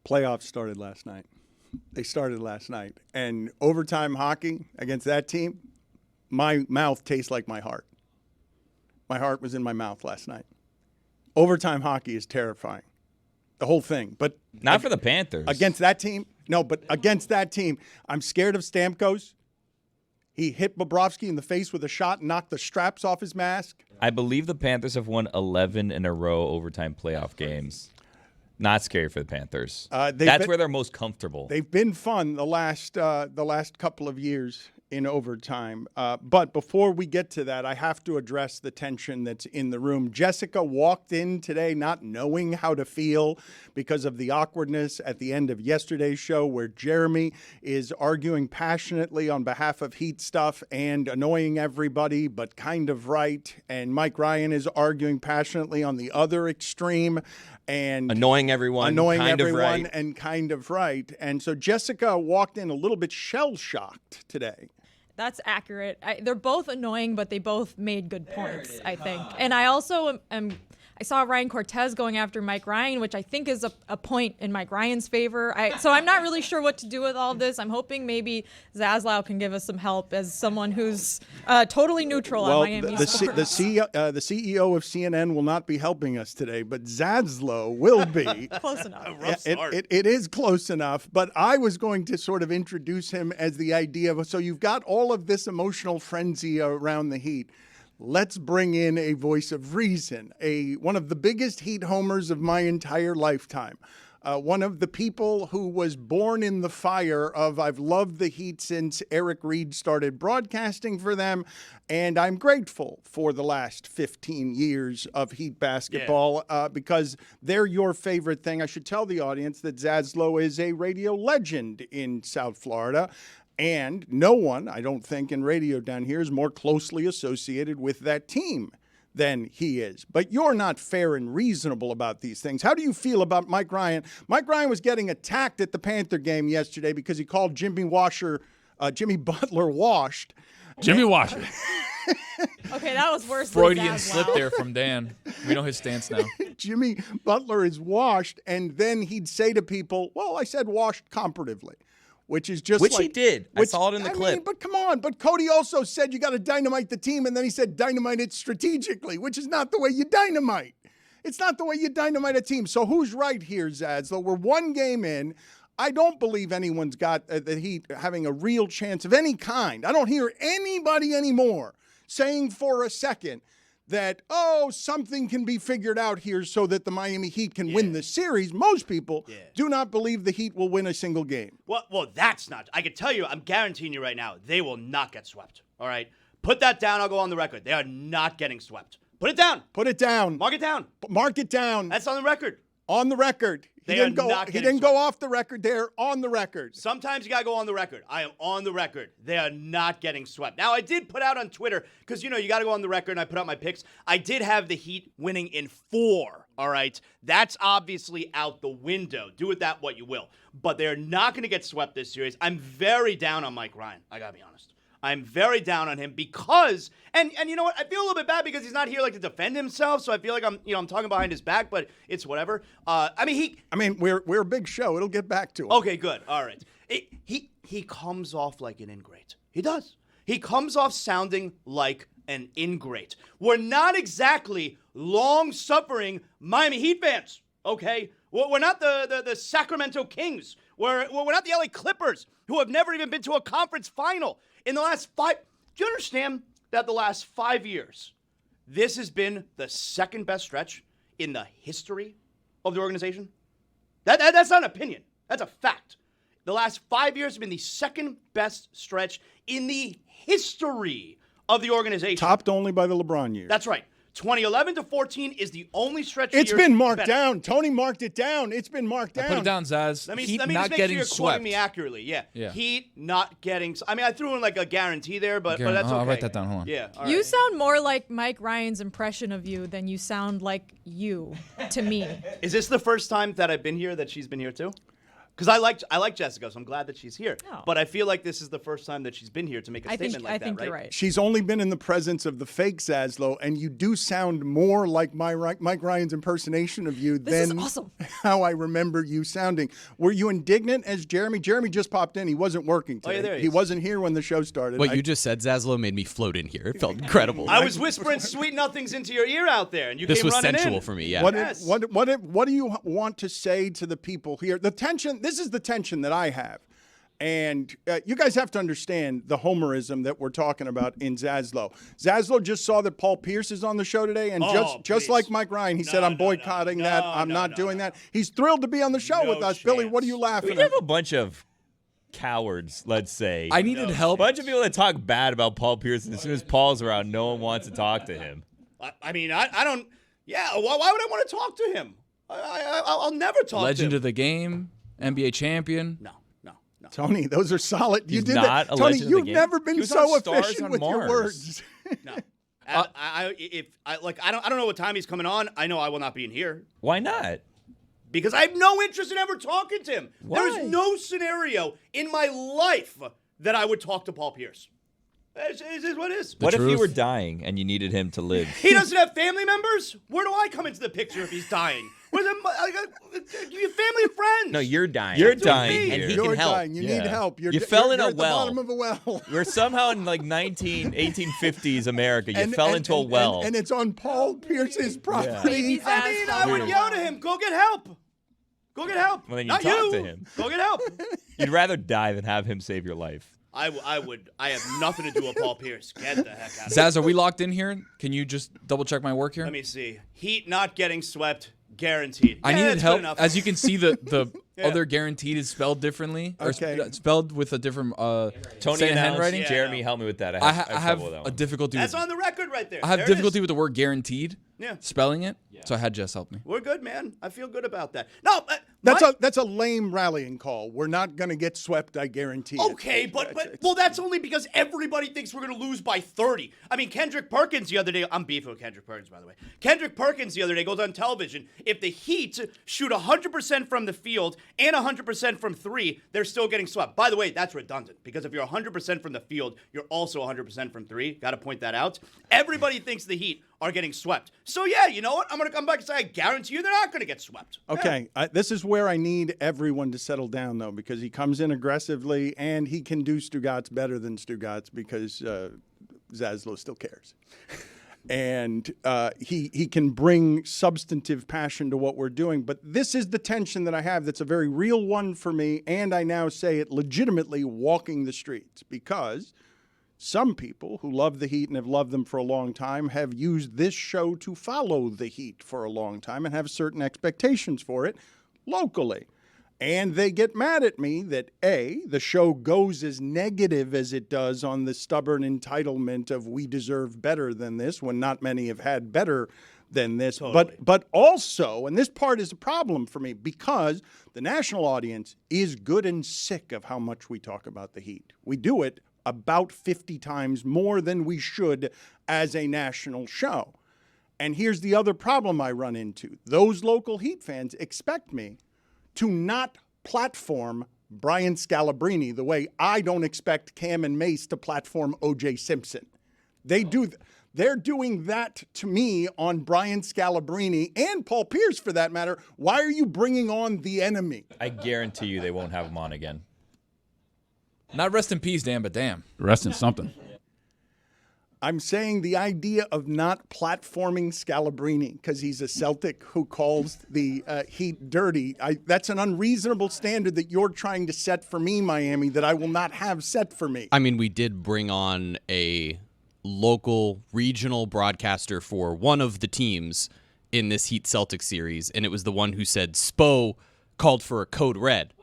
Playoffs started last night. They started last night. And overtime hockey against that team, my mouth tastes like my heart. My heart was in my mouth last night. Overtime hockey is terrifying. The whole thing. But not for the Panthers. Against that team? No, but against that team, I'm scared of Stamkos. He hit Bobrovsky in the face with a shot and knocked the straps off his mask. I believe the Panthers have won 11 in a row overtime playoff games. Not scary for the Panthers. That's where they're most comfortable. They've been fun the last couple of years in overtime. But before we get to that, I have to address the tension that's in the room. Jessica walked in today not knowing how to feel because of the awkwardness at the end of yesterday's show where Jeremy is arguing passionately on behalf of Heat stuff and annoying everybody, but kind of right. And Mike Ryan is arguing passionately on the other extreme and annoying everyone and kind of right. And so Jessica walked in a little bit shell-shocked today. That's accurate. They're both annoying, but they both made good points, I think. And I also I saw Ryan Cortez going after Mike Ryan, which I think is a point in Mike Ryan's favor. So I'm not really sure what to do with all of this. I'm hoping maybe Zaslow can give us some help as someone who's totally neutral on Miami sports. The CEO of CNN will not be helping us today, but Zaslow will be. Close enough. It is close enough, but I was going to sort of introduce him as the idea of, so you've got all of this emotional frenzy around the Heat. Let's bring in a voice of reason, one of the biggest Heat homers of my entire lifetime, one of the people who was born in the fire of I've loved the Heat since Eric Reed started broadcasting for them, and I'm grateful for the last 15 years of Heat basketball because they're your favorite thing. I should tell the audience that Zaslow is a radio legend in South Florida. And no one, I don't think, in radio down here is more closely associated with that team than he is. But you're not fair and reasonable about these things. How do you feel about Mike Ryan? Mike Ryan was getting attacked at the Panther game yesterday because he called Jimmy Butler washed. Jimmy Washer. Okay, that was worse. Freudian slip there from Dan. We know his stance now. Jimmy Butler is washed, and then he'd say to people, well, I said washed comparatively. Which is just he did. I saw it in the clip. Mean, but come on. But Cody also said you got to dynamite the team, and then he said dynamite it strategically, which is not the way you dynamite. It's not the way you dynamite a team. So who's right here, Zaz? Though we're one game in, I don't believe anyone's got the Heat having a real chance of any kind. I don't hear anybody anymore saying for a second that, something can be figured out here so that the Miami Heat can win this series. Most people do not believe the Heat will win a single game. Well, that's not. I can tell you, I'm guaranteeing you right now, they will not get swept. All right? Put that down. I'll go on the record. They are not getting swept. Put it down. Put it down. Mark it down. Mark it down. That's on the record. On the record. He didn't go off the record there. On the record. Sometimes you got to go on the record. I am on the record. They are not getting swept. Now, I did put out on Twitter, because, you got to go on the record, and I put out my picks. I did have the Heat winning in 4, all right? That's obviously out the window. Do with that what you will. But they're not going to get swept this series. I'm very down on Mike Ryan. I got to be honest. I'm very down on him because, and you know what? I feel a little bit bad because he's not here to defend himself. So I feel like I'm talking behind his back, but it's whatever. We're a big show. It'll get back to him. Okay, good. All right. He comes off like an ingrate. He does. He comes off sounding like an ingrate. We're not exactly long-suffering Miami Heat fans. Okay, we're not the Sacramento Kings. We're not the LA Clippers who have never even been to a conference final. In the last 5, do you understand that the last 5 years, this has been the second best stretch in the history of the organization? That's not an opinion. That's a fact. The last 5 years have been the second best stretch in the history of the organization. Topped only by the LeBron years. That's right. 2011 to 14 is the only stretch. It's been marked down. Tony marked it down. It's been marked down. Put it down, Zaz. Let me Heat just not make getting sure you're swept. quoting me accurately. Yeah. Heat not getting. I threw in a guarantee there, but that's okay. I'll write that down. Hold on. Yeah. All You right. sound more like Mike Ryan's impression of you than you sound like you to me. Is this the first time that I've been here that she's been here too? Because I like Jessica, so I'm glad that she's here. Oh. But I feel like this is the first time that she's been here to make a statement like I that, think right? you're right. She's only been in the presence of the fake Zaslow, and you do sound more like Mike Ryan's impersonation of you This is than awesome. how I remember you sounding. Were you indignant as Jeremy? Jeremy just popped in. He wasn't working today. yeah, there he he is. wasn't here when the show started. What you just said, Zaslow, made me float in here. It felt incredible. I was whispering sweet nothings into your ear out there, and you This came was running sensual in. for me, yeah. Yes. What do you want to say to the people here? The tension. This is the tension that I have. And you guys have to understand the homerism that we're talking about in Zaslow. Zaslow just saw that Paul Pierce is on the show today, and just please. like Mike Ryan, he said, I'm boycotting that. I'm not doing that. He's thrilled to be on the show with us. Billy, what are you laughing We at? have a bunch of cowards, let's say. I needed help. A bunch of people that talk bad about Paul Pierce, and as soon as Paul's around, no one wants to talk to him. I mean, I don't. Yeah, why would I want to talk to him? I'll never talk Legend to him. of the game, NBA champion. No. Tony, those are solid. You He's did not that. a Tony, legend of the you've game. never He been was so on Stars efficient on with your Mars. words. No. I don't know what time he's coming on. I know I will not be in here Why not? because I have no interest in ever talking to him. There Why? is no scenario in my life that I would talk to Paul Pierce. It is what it is. What if you truth. were dying and you needed him to live? He doesn't have family members? Where do I come into the picture if he's dying? Where's your family and friends? No, you're dying. You're me. dying, And here. he You're can help. dying. You Yeah. need help. You fell in you're a at the well. bottom of a well. We're somehow in like 1850s America. You fell into a well. And it's on Paul Pierce's property. Baby's I mean, I would yell to him, go get help. Go get help. Well, then you Not talk you. to him. Go get help. You'd rather die than have him save your life. I would. I have nothing to do with Paul Pierce. Get the heck out of Zaz, are we locked in here? Can you just double check my work here? Let me see. Heat not getting swept, guaranteed. I Yeah, needed that's help. good enough. As you can see, the Yeah. other guaranteed is spelled differently. Or Okay. spelled with a different Tony say announced, handwriting. Yeah. Jeremy, help me with that. I have have trouble with that a one. difficulty That's with on the record right there. I have There it difficulty is. with the word guaranteed. Yeah. Spelling it. So I had Jess help me. We're good, man. I feel good about that. No, That's a lame rallying call. We're not going to get swept, I guarantee. it. okay, but that's only because everybody thinks we're gonna lose by 30. I mean, Kendrick Perkins the other day. I'm beefing with Kendrick Perkins, by the way. Kendrick Perkins the other day goes on television. If the Heat shoot 100% from the field and 100% from three, they're still getting swept. By the way, that's redundant because if you're 100% from the field, you're also 100% from three. Got to point that out. Everybody thinks the Heat are getting swept. So yeah, you know what? I'm gonna come back and say I guarantee you they're not gonna get swept. Okay, this is where I need everyone to settle down, though, because he comes in aggressively and he can do Stugatz better than Stugatz because Zaslow still cares. And he can bring substantive passion to what we're doing. But this is the tension that I have that's a very real one for me, and I now say it legitimately walking the streets because some people who love the Heat and have loved them for a long time have used this show to follow the Heat for a long time and have certain expectations for it locally. And they get mad at me that, A, the show goes as negative as it does on the stubborn entitlement of we deserve better than this when not many have had better than this. Totally. But also, and this part is a problem for me, because the national audience is good and sick of how much we talk about the Heat. We do it about 50 times more than we should as a national show. And here's the other problem I run into. Those local Heat fans expect me to not platform Brian Scalabrine the way I don't expect Cam and Mace to platform O.J. Simpson. They do. They're doing that to me on Brian Scalabrine and Paul Pierce, for that matter. Why are you bringing on the enemy? I guarantee you they won't have him on again. Not rest in peace, Dan, but damn. Rest in something. I'm saying the idea of not platforming Scalabrine because he's a Celtic who calls the Heat dirty, that's an unreasonable standard that you're trying to set for me, Miami, that I will not have set for me. I mean, we did bring on a local regional broadcaster for one of the teams in this Heat Celtics series, and it was the one who said Spo called for a code red.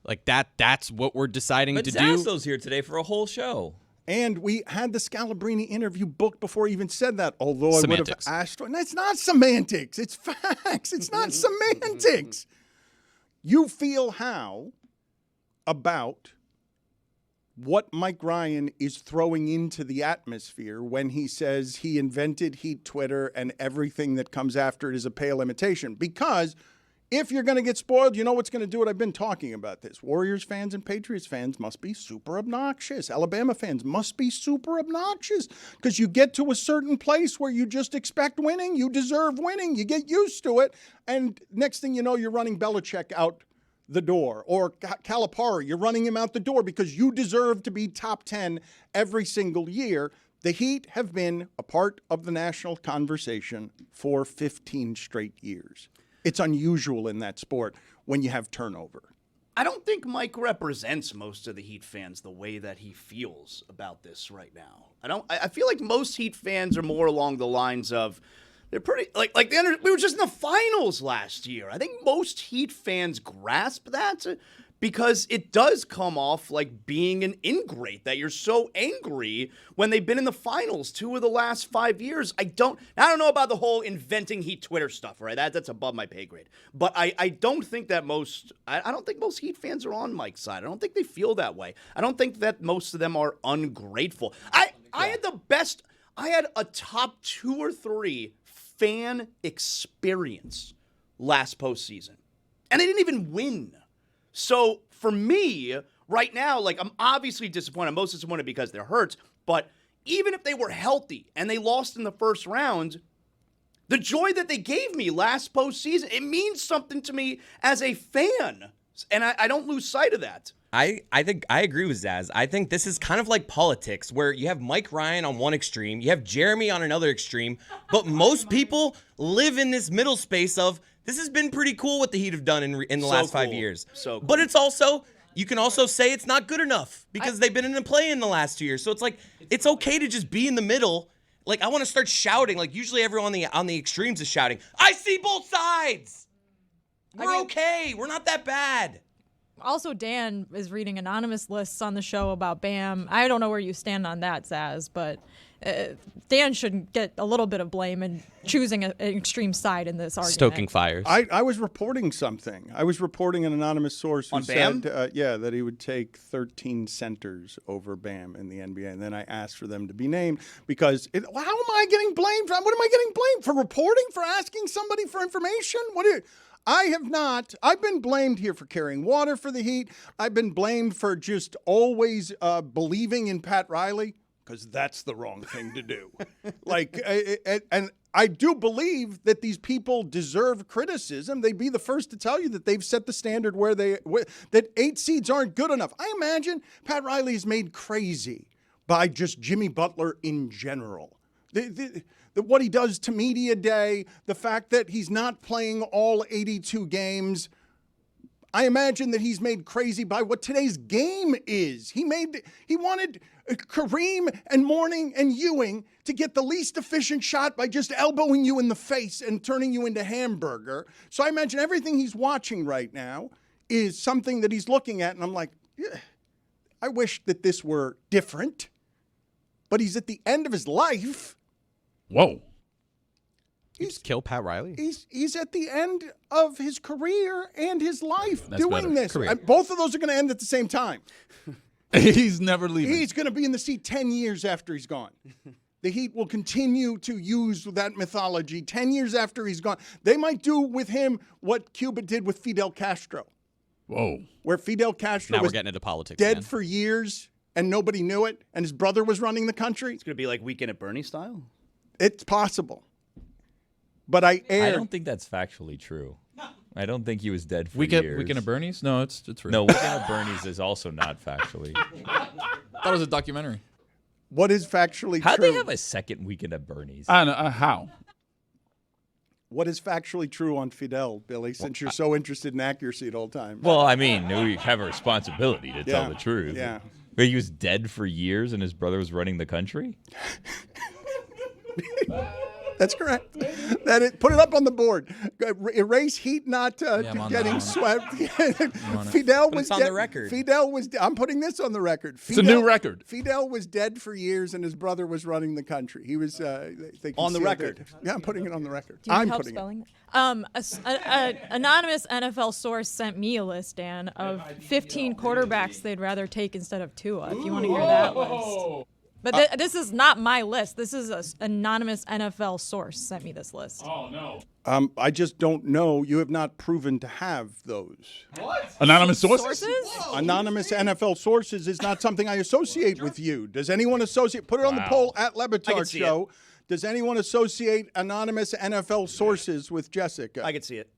Like that's what we're deciding But to do. Zaslow's here today for a whole show. And we had the Scalabrine interview booked before he even said that, although I would have Semantics. asked. No, it's not semantics. It's facts. It's not semantics. You feel how about what Mike Ryan is throwing into the atmosphere when he says he invented Heat Twitter and everything that comes after it is a pale imitation? Because If you're going to get spoiled, you know what's going to do it? I've been talking about this. Warriors fans and Patriots fans must be super obnoxious. Alabama fans must be super obnoxious because you get to a certain place where you just expect winning. You deserve winning. You get used to it. And next thing you know, you're running Belichick out the door. Or Calipari, you're running him out the door because you deserve to be top 10 every single year. The Heat have been a part of the national conversation for 15 straight years. It's unusual in that sport when you have turnover. I don't think Mike represents most of the Heat fans the way that he feels about this right now. I feel like most Heat fans are more along the lines of they're pretty we were just in the finals last year. I think most Heat fans grasp that because it does come off like being an ingrate that you're so angry when they've been in the finals 2 of the last 5 years. I don't know about the whole inventing Heat Twitter stuff, right? That's above my pay grade. But I don't think that I don't think most Heat fans are on Mike's side. I don't think they feel that way. I don't think that most of them are ungrateful. I had a top 2 or 3 fan experience last postseason. And they didn't even win. So for me, right now, like I'm obviously disappointed. I'm most disappointed because they're hurt. But even if they were healthy and they lost in the first round, the joy that they gave me last postseason, it means something to me as a fan. And I don't lose sight of that. I think I agree with Zaz. I think this is kind of like politics where you have Mike Ryan on one extreme, you have Jeremy on another extreme, but most people live in this middle space of this has been pretty cool what the Heat have done in the last 5 years. So cool. But it's also, you can also say it's not good enough because they've been in the play in the last 2 years. So it's like, it's okay to just be in the middle. Like, I want to start shouting. Like, usually everyone on the extremes is shouting, I see both sides. We're okay. We're not that bad. Also, Dan is reading anonymous lists on the show about Bam. I don't know where you stand on that, Zaz, but Dan should get a little bit of blame in choosing an extreme side in this argument. Stoking fires. I was reporting something. I was reporting an anonymous source who On Bam? said, that he would take 13 centers over Bam in the NBA. And then I asked for them to be named because how am I getting blamed? What am I getting blamed for? Reporting? For asking somebody for information? I have not. I've been blamed here for carrying water for the Heat. I've been blamed for just always believing in Pat Riley because that's the wrong thing to do. And I do believe that these people deserve criticism. They'd be the first to tell you that they've set the standard that 8 seeds aren't good enough. I imagine Pat Riley is made crazy by just Jimmy Butler in general. What he does to media day, the fact that he's not playing all 82 games. I imagine that he's made crazy by what today's game is. He wanted Kareem and Mourning and Ewing to get the least efficient shot by just elbowing you in the face and turning you into hamburger. So I imagine everything he's watching right now is something that he's looking at, and I'm like, yeah, I wish that this were different. But he's at the end of his life. Whoa. You just kill Pat Riley? He's at the end of his career and his life That's doing better. this. Career. Both of those are going to end at the same time. He's never leaving. He's going to be in the seat 10 years after he's gone. The Heat will continue to use that mythology 10 years after he's gone. They might do with him what Cuba did with Fidel Castro. Whoa. Where Fidel Castro Now was we're getting into politics. dead man. for years and nobody knew it, and his brother was running the country. It's going to be like Weekend at Bernie style? It's possible. But I don't think that's factually true. I don't think he was dead for Weekend years. at Bernie's? No, it's real. No, Weekend at Bernie's is also not factually. I thought it was a documentary. What is factually How'd true? they have a second Weekend at Bernie's? I don't know. How? What is factually true on Fidel, Billy, since you're so interested in accuracy the whole time? Well, I mean, we have a responsibility to tell the truth. Yeah. But he was dead for years and his brother was running the country? That's correct. Put it up on the board. Erase Heat not getting swept. Fidel was It's on dead. the record. Fidel was. I'm putting this on the record. It's a new record. Fidel was dead for years, and his brother was running the country. He was On the record. Yeah, I'm putting it on the record. Do you need I'm help putting spelling that? An anonymous NFL source sent me a list, Dan, of 15 quarterbacks they'd rather take instead of Tua, if you want to hear that list. But this is not my list. This is an anonymous NFL source sent me this list. Oh, no. I just don't know. You have not proven to have those. Anonymous sources? Anonymous NFL sources is not something I associate with you. Does anyone associate? Put it on the poll at Lebatard see Show. Does anyone associate anonymous NFL sources with Jessica? I can see it.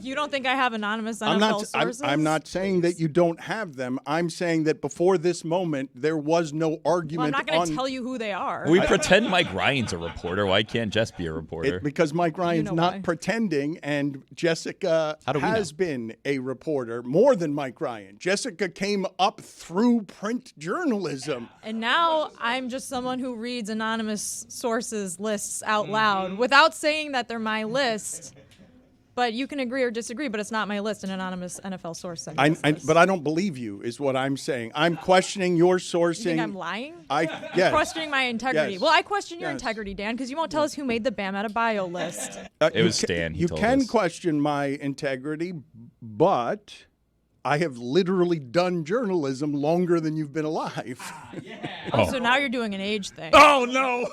You don't think I have anonymous NFL sources? I'm not saying that you don't have them. I'm saying that before this moment, there was no argument. Well, I'm not going to tell you who they are. We pretend Mike Ryan's a reporter. Why can't Jess be a reporter? Because Mike Ryan's not why. pretending, and Jessica has been a reporter more than Mike Ryan. Jessica came up through print journalism. And now I'm just someone who reads anonymous sources lists out loud without saying that they're my list. But you can agree or disagree, but it's not my list. An anonymous NFL source sent me this list. But I don't believe you, is what I'm saying. I'm questioning your sourcing. You think I'm lying? Yes. Questioning my integrity. Yes. Well, I question your Yes. integrity, Dan, because you won't tell us who made the Bam Adebayo list. It was Stan. He You told can us. question my integrity, but I have literally done journalism longer than you've been alive. So now you're doing an age thing. Oh, no.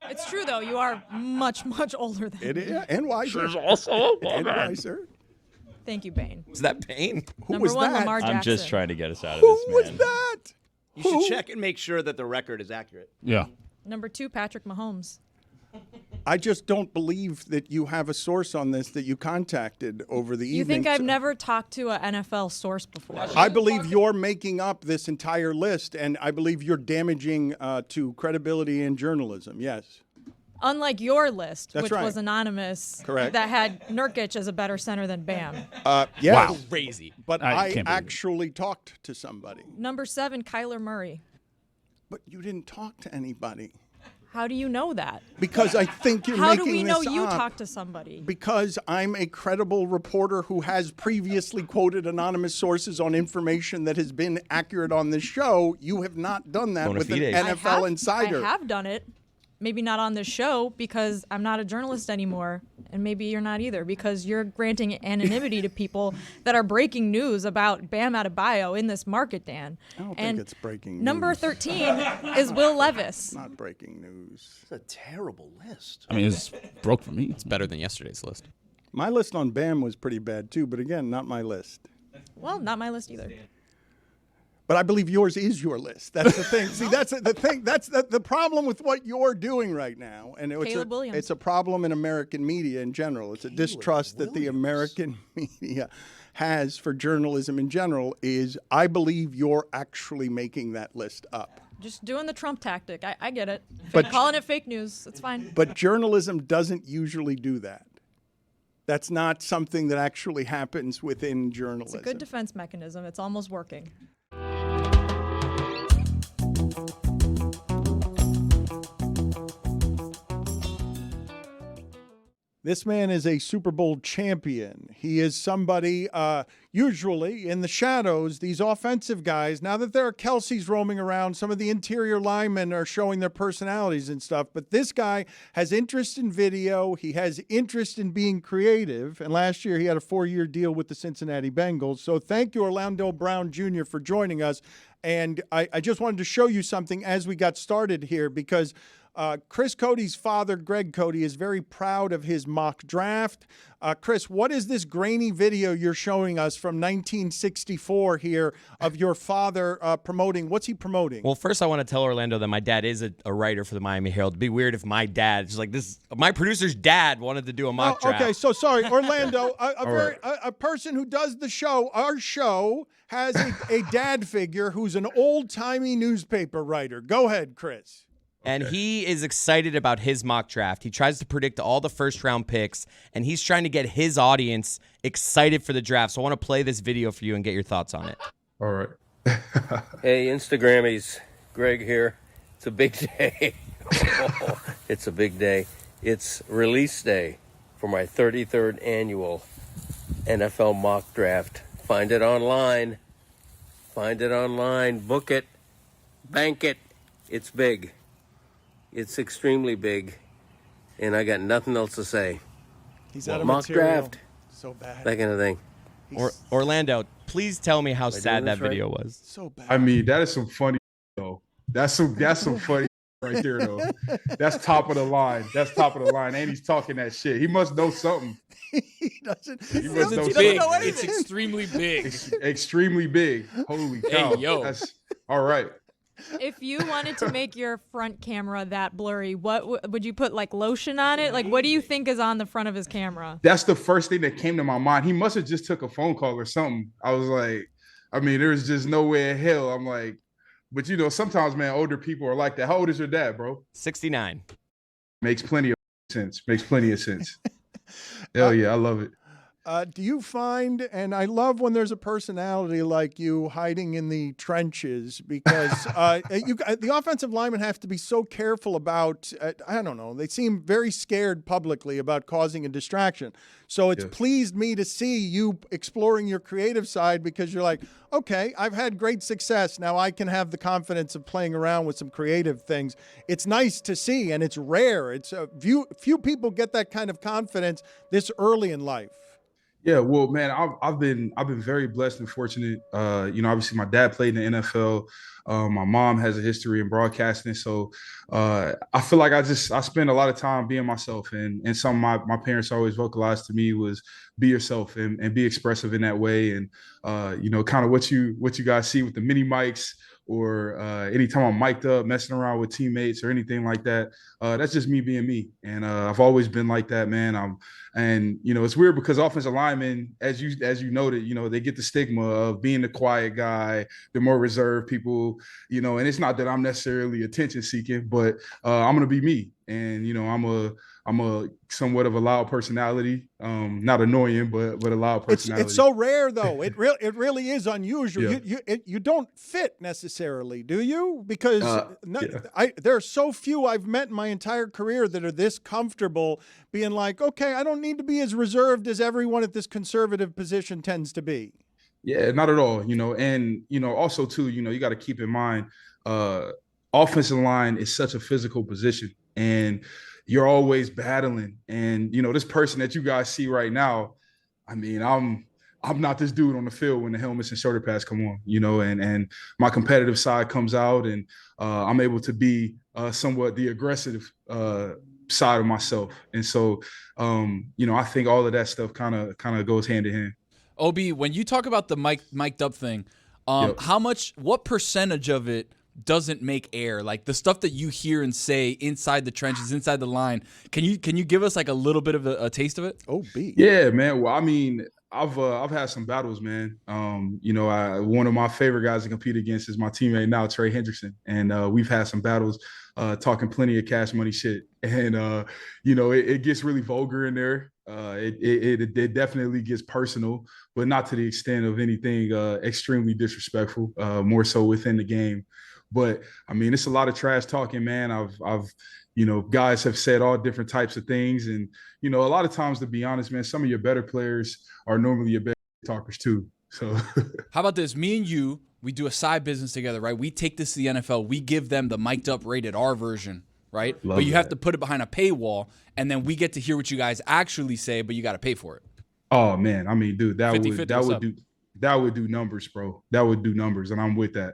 It's true, though. You are much, much older than me. And wiser. And wiser. Thank you, Bane. Is that pain? Who Number was one, that? Lamar Jackson. I'm just trying to get us out of Who this, man. was that? You should check and make sure that the record is accurate. Yeah. Number 2, Patrick Mahomes. I just don't believe that you have a source on this that you contacted over the evening. You think I've never talked to an NFL source before? I believe you're making up this entire list, and I believe you're damaging to credibility in journalism. Yes. Unlike your list, That's which right. was anonymous, Correct. that had Nurkic as a better center than Bam. Yes. Wow. Crazy. But I I can't believe it. actually talked to somebody. Number 7, Kyler Murray. But you didn't talk to anybody. How do you know that? Because I think you're How making do we know this you up. talked to somebody? Because I'm a credible reporter who has previously quoted anonymous sources on information that has been accurate on this show. You have not done that Bona with an fides. NFL insider. I have done it. Maybe not on this show because I'm not a journalist anymore. And maybe you're not either because you're granting anonymity to people that are breaking news about Bam Adebayo in this market, Dan. I don't and think it's breaking Number news. 13 is Will Levis. Not breaking news. It's a terrible list. I mean, it's broke for me. It's better than yesterday's list. My list on Bam was pretty bad too, but again, not my list. Well, not my list either. But I believe yours is your list. That's the thing. See, that's the thing. That's the problem with what you're doing right now. And Caleb Williams. it's a problem in American media in general. It's a distrust that the American media has for journalism in general is I believe you're actually making that list up. Just doing the Trump tactic. I get it. But- Calling it fake news. It's fine. But journalism doesn't usually do that. That's not something that actually happens within It's journalism. a good defense mechanism. It's almost working. This man is a Super Bowl champion. He is somebody, usually in the shadows, these offensive guys, now that there are Kelce's roaming around, some of the interior linemen are showing their personalities and stuff. But this guy has interest in video. He has interest in being creative. And last year he had a 4-year deal with the Cincinnati Bengals. So thank you, Orlando Brown Jr., for joining us. And I just wanted to show you something as we got started here because Chris Cody's father, Greg Cody, is very proud of his mock draft. Chris, what is this grainy video you're showing us from 1964 here of your father promoting? What's he promoting? Well, first I want to tell Orlando that my dad is a writer for the Miami Herald. It'd be weird if my dad, just like this, my producer's dad wanted to do a mock draft. Okay, so sorry, Orlando, a person who does the show, our show, has a dad figure who's an old-timey newspaper writer. Go ahead, Chris. And he is excited about his mock draft. He tries to predict all the first-round picks, and he's trying to get his audience excited for the draft. So I want to play this video for you and get your thoughts on it. All right. Hey, Instagrammies, Greg here. It's a big day. It's a big day. It's release day for my 33rd annual NFL mock draft. Find it online. Find it online. Book it. Bank it. It's big. It's extremely big. And I got nothing else to say. He's out of Mock material. draft. So bad. That kind of thing. Orlando, please tell me how doing sad that this right? video was. So bad. I mean, that is some funny though. That's some funny right there though. That's top of the line. That's top of the line. And he's talking that shit. He must know something. He doesn't. He must know Big. something. It's extremely big. Extremely big. Holy cow. Hey, yo. That's all right. If you wanted to make your front camera that blurry, what would you put, like lotion on it? Like, what do you think is on the front of his camera? That's the first thing that came to my mind. He must have just took a phone call or something. I was like, I mean, there's just no way in hell. I'm like, but you know, sometimes, man, older people are like that. How old is your dad, bro? 69. Makes plenty of sense. Makes plenty of sense. Hell yeah, I love it. Do you find, and I love when there's a personality like you hiding in the trenches, because the offensive linemen have to be so careful about, I don't know, they seem very scared publicly about causing a distraction. So it's pleased me to see you exploring your creative side, because you're like, okay, I've had great success. Now I can have the confidence of playing around with some creative things. It's nice to see, and it's rare. It's few people get that kind of confidence this early in life. Yeah, well, man, I've been very blessed and fortunate. You know, obviously my dad played in the NFL. My mom has a history in broadcasting, so I feel like I spend a lot of time being myself. And something my parents always vocalized to me was be yourself and be expressive in that way. And you know, kind of what you guys see with the mini mics, or anytime I'm mic'd up, messing around with teammates or anything like that, that's just me being me. And I've always been like that, man. And you know, it's weird because offensive linemen, as you noted, you know, they get the stigma of being the quiet guy, the more reserved people, you know. And it's not that I'm necessarily attention seeking, but I'm gonna be me. And you know, I'm a somewhat of a loud personality, not annoying, but a loud personality. It's so rare though. It really is unusual. Yeah. You don't fit necessarily, do you? Because there are so few I've met in my entire career that are this comfortable being like, okay, I don't need to be as reserved as everyone at this conservative position tends to be. Yeah, not at all. You know, and you know, also too, you know, you got to keep in mind, offensive line is such a physical position, and you're always battling. And you know, this person that you guys see right now, I mean, I'm not this dude on the field when the helmets and shoulder pads come on, you know, and my competitive side comes out, and I'm able to be somewhat the aggressive side of myself. And so, you know, I think all of that stuff kind of goes hand in hand. OB, when you talk about the mic'd up thing, what percentage of it doesn't make air? Like the stuff that you hear and say inside the trenches, inside the line. Can you give us like a little bit of a taste of it? OB. Yeah, man. Well, I mean, I've had some battles, man. You know, one of my favorite guys to compete against is my teammate now, Trey Hendrickson, and we've had some battles, talking plenty of cash money shit. And you know, it gets really vulgar in there. It definitely gets personal, but not to the extent of anything extremely disrespectful. More so within the game. But I mean, it's a lot of trash talking, man. I've you know, guys have said all different types of things, and you know, a lot of times, to be honest, man, some of your better players are normally your better talkers too. So how about this? Me and you, we do a side business together, right? We take this to the NFL. We give them the mic'd up rated R version, right? But you have to put it behind a paywall, and then we get to hear what you guys actually say, but you got to pay for it. Oh man, I mean, dude, that 50-50, would do numbers, bro. That would do numbers, and I'm with that.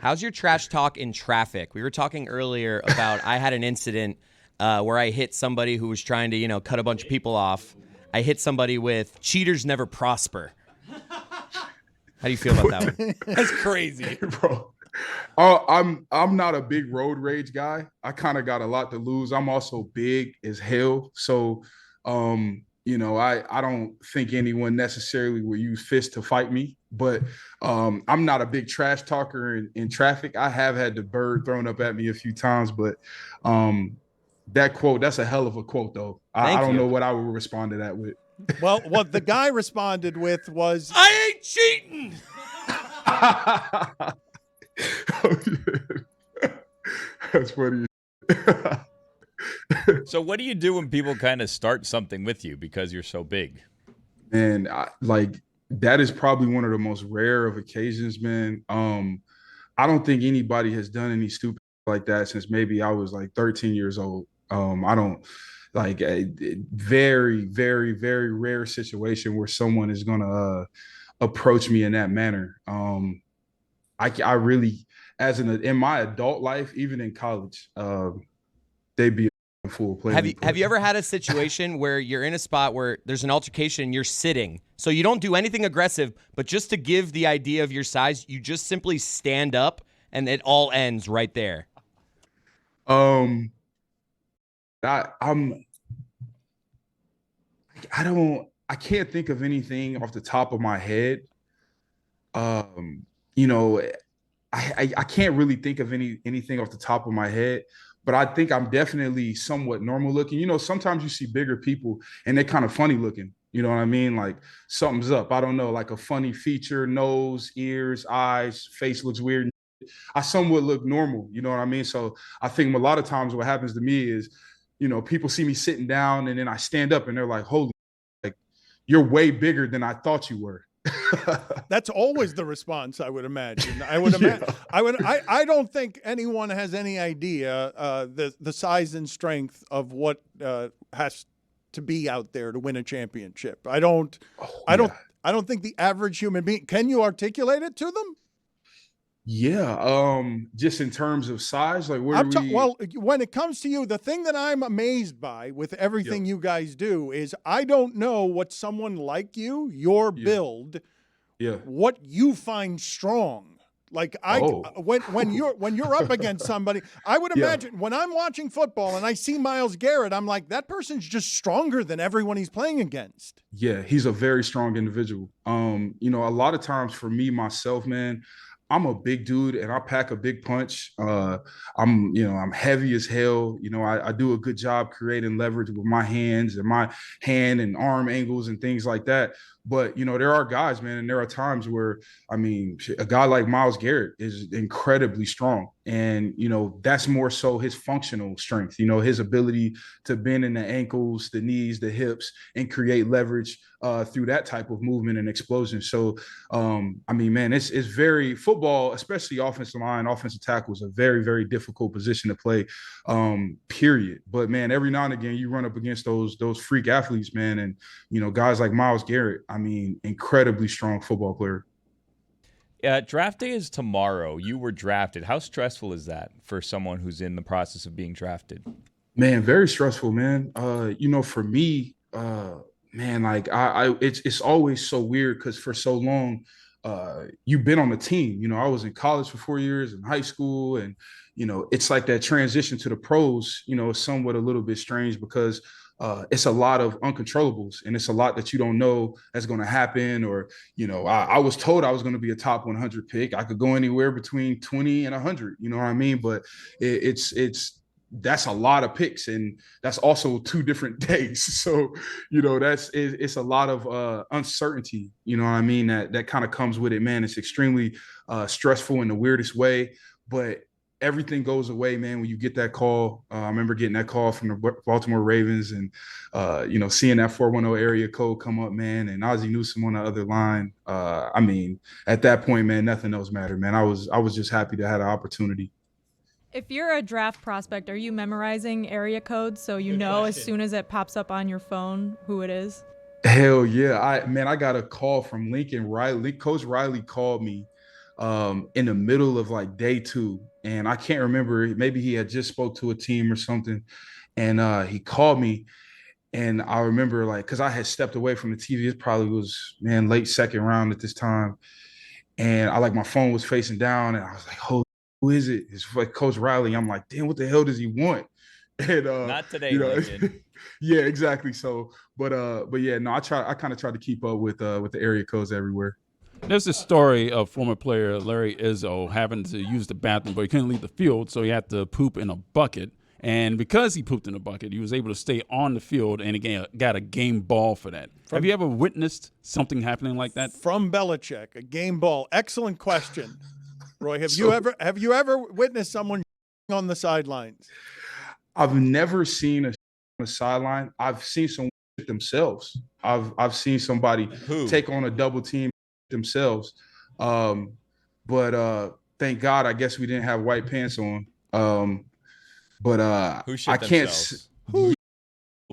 How's your trash talk in traffic? We were talking earlier about I had an incident where I hit somebody who was trying to, you know, cut a bunch of people off. I hit somebody with cheaters never prosper. How do you feel about that one? That's crazy, bro. I'm not a big road rage guy. I kind of got a lot to lose. I'm also big as hell, so you know, I don't think anyone necessarily will use fists to fight me, but I'm not a big trash talker in traffic. I have had the bird thrown up at me a few times, but that quote, that's a hell of a quote, though. I don't know what I would respond to that with. Well, what the guy responded with was, I ain't cheating. That's funny. So what do you do when people kind of start something with you because you're so big? And that is probably one of the most rare of occasions, man. I don't think anybody has done any stupid like that since maybe I was like 13 years old. I don't like a very, very, very rare situation where someone is going to approach me in that manner. I really, in my adult life, even in college, they'd be a fool playing. Have you ever had a situation where you're in a spot where there's an altercation, you're sitting, so you don't do anything aggressive, but just to give the idea of your size, you just simply stand up and it all ends right there? I I'm I don't I can't think of anything off the top of my head. You know, I can't really think of anything off the top of my head, but I think I'm definitely somewhat normal looking. You know, sometimes you see bigger people and they're kind of funny looking. You know what I mean? Like something's up. I don't know, like a funny feature, nose, ears, eyes, face looks weird. I somewhat look normal. You know what I mean? So I think a lot of times what happens to me is, you know, people see me sitting down and then I stand up and they're like, holy, like you're way bigger than I thought you were. That's always the response, I would imagine. I don't think anyone has any idea the size and strength of what has to be out there to win a championship. I don't think the average human being. Can you articulate it to them? Yeah, just in terms of size, like where well, when it comes to you, the thing that I'm amazed by with everything you guys do is I don't know what someone like you, your build, what you find strong. Like when you're up against somebody, I would imagine when I'm watching football and I see Myles Garrett, I'm like, that person's just stronger than everyone he's playing against. Yeah, he's a very strong individual. You know, a lot of times for me myself, man, I'm a big dude and I pack a big punch. I'm heavy as hell. You know, I do a good job creating leverage with my hands and my hand and arm angles and things like that. But, you know, there are guys, man, and there are times where, I mean, a guy like Myles Garrett is incredibly strong. And, you know, that's more so his functional strength, you know, his ability to bend in the ankles, the knees, the hips, and create leverage through that type of movement and explosion. So, I mean, man, it's very football, especially offensive line, offensive tackle is a very, very difficult position to play, period. But, man, every now and again, you run up against those freak athletes, man. And, you know, guys like Myles Garrett, I mean, incredibly strong football player. Draft day is tomorrow. You were drafted. How stressful is that for someone who's in the process of being drafted? Man, very stressful, man. You know, for me, man, like it's always so weird because for so long, you've been on the team. You know, I was in college for 4 years, in high school, and you know, it's like that transition to the pros. You know, is somewhat a little bit strange because it's a lot of uncontrollables and it's a lot that you don't know that's going to happen. Or, you know, I was told I was going to be a top 100 pick. I could go anywhere between 20 and 100, you know what I mean? But that's a lot of picks and that's also 2 different days. So, you know, it's a lot of uncertainty, you know what I mean? That kind of comes with it, man. It's extremely stressful in the weirdest way, but everything goes away, man, when you get that call. I remember getting that call from the Baltimore Ravens and, you know, seeing that 410 area code come up, man, and Ozzie Newsome on the other line. I mean, at that point, man, nothing else mattered, man. I was just happy to have the opportunity. If you're a draft prospect, are you memorizing area codes so you know as soon as it pops up on your phone who it is? Hell yeah. I got a call from Lincoln Riley. Coach Riley called me in the middle of like day 2. And I can't remember, maybe he had just spoke to a team or something. And he called me and I remember like, cause I had stepped away from the TV. It probably was, man, late second round at this time. And my phone was facing down and I was like, who is it? It's like Coach Riley. I'm like, damn, what the hell does he want? And not today, you know, Lincoln. Yeah, exactly. So, but yeah, no, I kind of tried to keep up with the area codes everywhere. There's this story of former player Larry Izzo having to use the bathroom, but he couldn't leave the field, so he had to poop in a bucket. And because he pooped in a bucket, he was able to stay on the field and again got a game ball for that. Have you ever witnessed something happening like that? From Belichick, a game ball. Excellent question, Roy. Have you ever witnessed someone on the sidelines? I've never seen on the sideline. I've seen someone themselves. I've seen somebody take on a double team themselves. But thank God, I guess we didn't have white pants on. But who I can't. Who?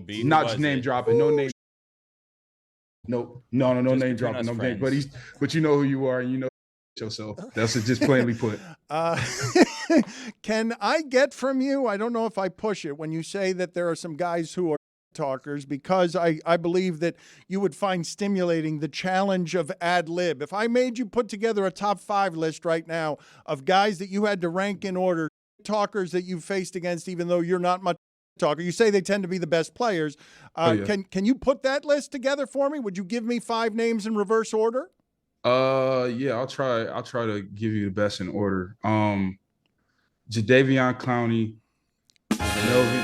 Not name dropping. No name. No name dropping. No name. But you know who you are, and you know yourself. That's just plainly put. Can I get from you, I don't know if I push it, when you say that there are some guys who are talkers, because I believe that you would find stimulating the challenge of ad lib. If I made you put together a top 5 list right now of guys that you had to rank in order, talkers that you've faced against, even though you're not much talker, you say they tend to be the best players. Can you put that list together for me? Would you give me 5 names in reverse order? Yeah, I'll try to give you the best in order. Jadeveon Clowney, Melvin.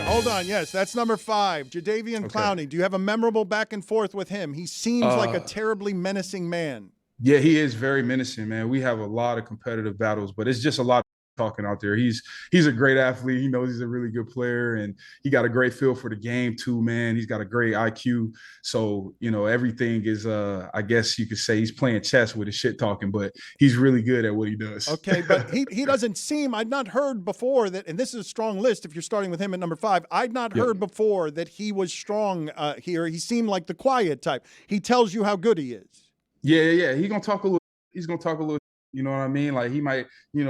Hold on. Yes, that's number 5. Jadeveon Clowney. Do you have a memorable back and forth with him? He seems like a terribly menacing man. Yeah, he is very menacing, man. We have a lot of competitive battles, but it's just a lot of talking out there. He's a great athlete. He knows he's a really good player, and he got a great feel for the game too, man. He's got a great IQ. So, everything is, I guess you could say he's playing chess with his shit talking, but he's really good at what he does. Okay, but he doesn't seem, I'd not heard before that, and this is a strong list if you're starting with him at number 5. I'd not heard before that he was strong here. He seemed like the quiet type. He tells you how good he is. Yeah. He's gonna talk a little. You know what I mean? Like he might,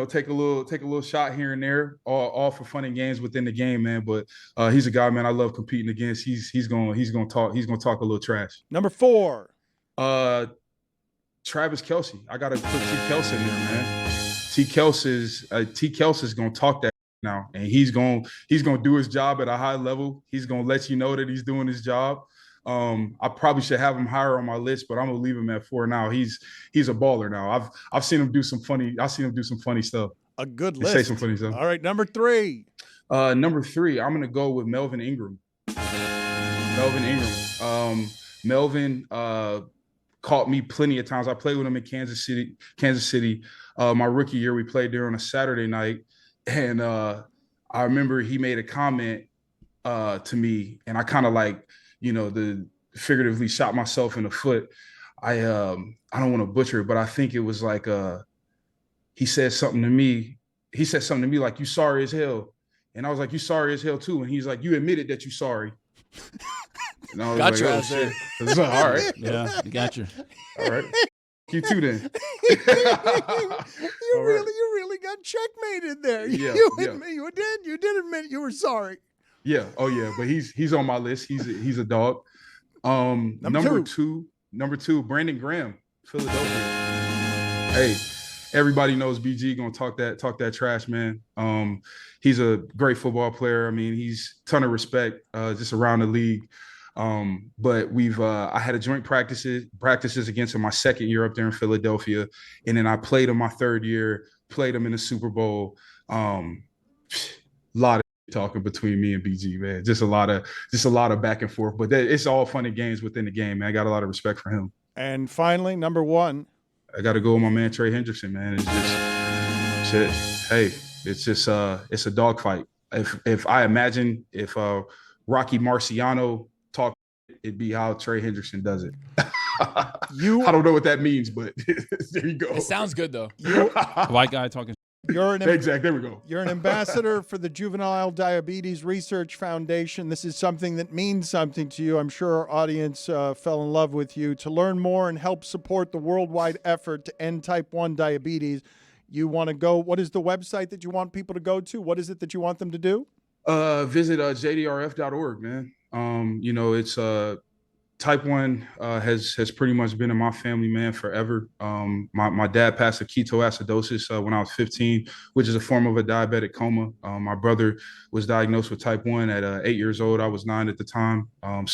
take a little shot here and there, all for fun and games within the game, man. But he's a guy, man, I love competing against. He's gonna talk a little trash. Number 4. Travis Kelce. I gotta put T. Kelce in there, man. T. Kelce's gonna talk that now, and he's gonna do his job at a high level. He's gonna let you know that he's doing his job. I probably should have him higher on my list, but I'm gonna leave him at 4 now. He's a baller now. I've seen him do some funny stuff. A good list. Say some funny stuff. All right, number 3. Number 3, I'm gonna go with Melvin Ingram. Melvin caught me plenty of times. I played with him in Kansas City. My rookie year, we played there on a Saturday night, and I remember he made a comment to me, and I kind of figuratively shot myself in the foot. I don't want to butcher it, but I think it was like he said something to me. He said something to me like, "You sorry as hell," and I was like, "You sorry as hell too." And he's like, "You admitted that you sorry." And I was got like, your "Oh ass there." shit!" Like, all right, Yeah, you got you. all right. You too then. You really got checkmated there. Yeah, You did admit you were sorry. Yeah. Oh yeah. But he's on my list. He's a dog. Number two, Brandon Graham, Philadelphia. Hey, everybody knows BG gonna talk that trash, man. He's a great football player. I mean, he's a ton of respect just around the league. But I had a joint practices against him my second year up there in Philadelphia, and then I played him my third year. Played him in the Super Bowl. Lot of talking between me and BG, man. Just a lot of back and forth, but it's all fun and games within the game, man. I got a lot of respect for him. And finally, number 1. I got to go with my man Trey Hendrickson, man. It's just shit. Hey, it's just it's a dogfight. If I imagine if Rocky Marciano talked, it'd be how Trey Hendrickson does it. I don't know what that means, but there you go. It sounds good though. White guy talking. Exactly. There we go. You're an ambassador for the Juvenile Diabetes Research Foundation. This is something that means something to you. I'm sure our audience fell in love with you. To learn more and help support the worldwide effort to end type 1 diabetes, you want to go, what is the website that you want people to go to? What is it that you want them to do? Visit jdrf.org, man. It's type 1 has pretty much been in my family, man, forever. My dad passed of ketoacidosis when I was 15, which is a form of a diabetic coma. My brother was diagnosed with type 1 at 8 years old. I was 9 at the time. And